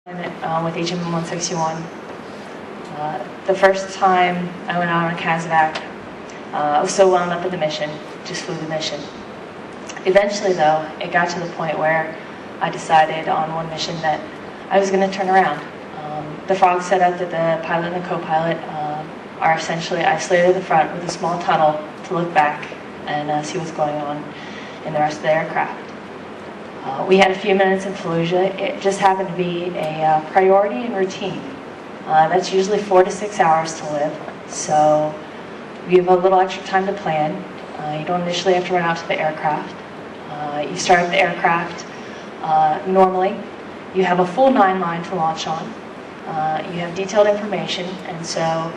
With HMM 161. The first time I went out on Kazakh, I was so wound up in the mission, just flew the mission. Eventually though, it got to the point where I decided on one mission that I was going to turn around. The frog set up that the pilot and the co-pilot are essentially isolated at the front with a small tunnel to look back and see what's going on in the rest of the aircraft. We had a few minutes in Fallujah. It just happened to be a priority and routine. That's usually 4 to 6 hours to live, so you have a little extra time to plan. You don't initially have to run out to the aircraft. You start up the aircraft normally. You have a full 9 line to launch on. You have detailed information, and so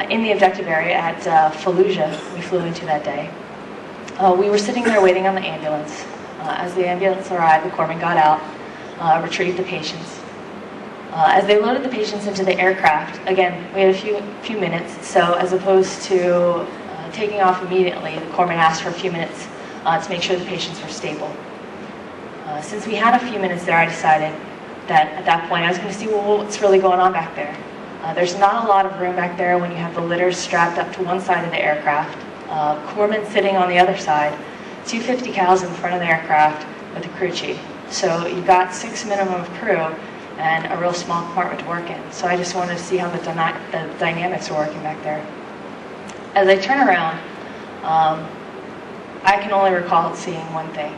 in the objective area at Fallujah, we flew into that day. We were sitting there waiting on the ambulance. As the ambulance arrived, the corpsman got out, retrieved the patients. As they loaded the patients into the aircraft, again, we had a few minutes, so as opposed to taking off immediately, the corpsman asked for a few minutes to make sure the patients were stable. Since we had a few minutes there, I decided that at that point I was going to see what's really going on back there. There's not a lot of room back there when you have the litters strapped up to one side of the aircraft, corpsman sitting on the other side, 250 cows in front of the aircraft with the crew chief. So you've got 6 minimum of crew and a real small compartment to work in. So I just wanted to see how the dynamics are working back there. As I turn around, I can only recall seeing one thing.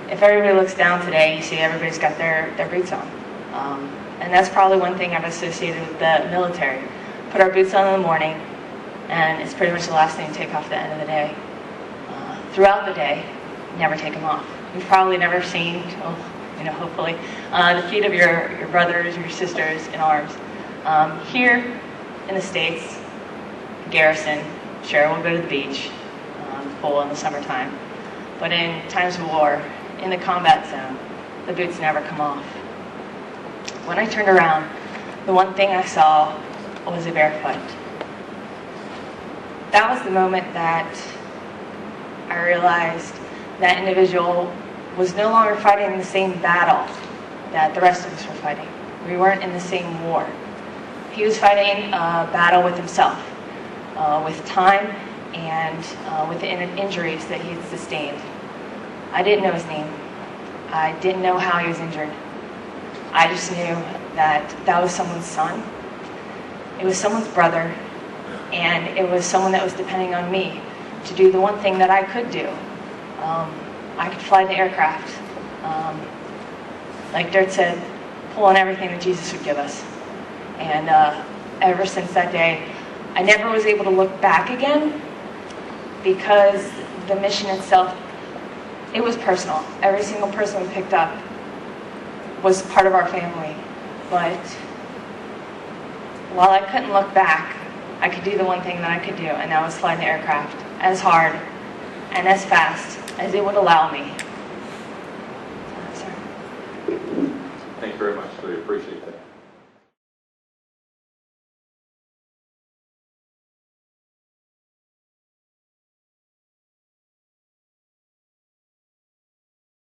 If everybody looks down today, you see everybody's got their boots on. And that's probably one thing I've associated with the military. Put our boots on in the morning, and it's pretty much the last thing to take off at the end of the day. Throughout the day, never take them off. You've probably never seen, hopefully, the feet of your brothers, your sisters in arms. Here in the States, garrison, sure, we'll go to the beach, pool in the summertime. But in times of war, in the combat zone, the boots never come off. When I turned around, the one thing I saw was a bear foot. That was the moment that I realized that individual was no longer fighting the same battle that the rest of us were fighting. We weren't in the same war. He was fighting a battle with himself, with time and with the injuries that he had sustained. I didn't know his name. I didn't know how he was injured. I just knew that that was someone's son. It was someone's brother, and it was someone that was depending on me to do the one thing that I could do. I could fly the aircraft. Like Dirt said, pull on everything that Jesus would give us. And ever since that day, I never was able to look back again because the mission itself, it was personal. Every single person we picked up was part of our family. But while I couldn't look back, I could do the one thing that I could do, and that was fly the aircraft as hard and as fast as it would allow me. Thank you very much. We appreciate that.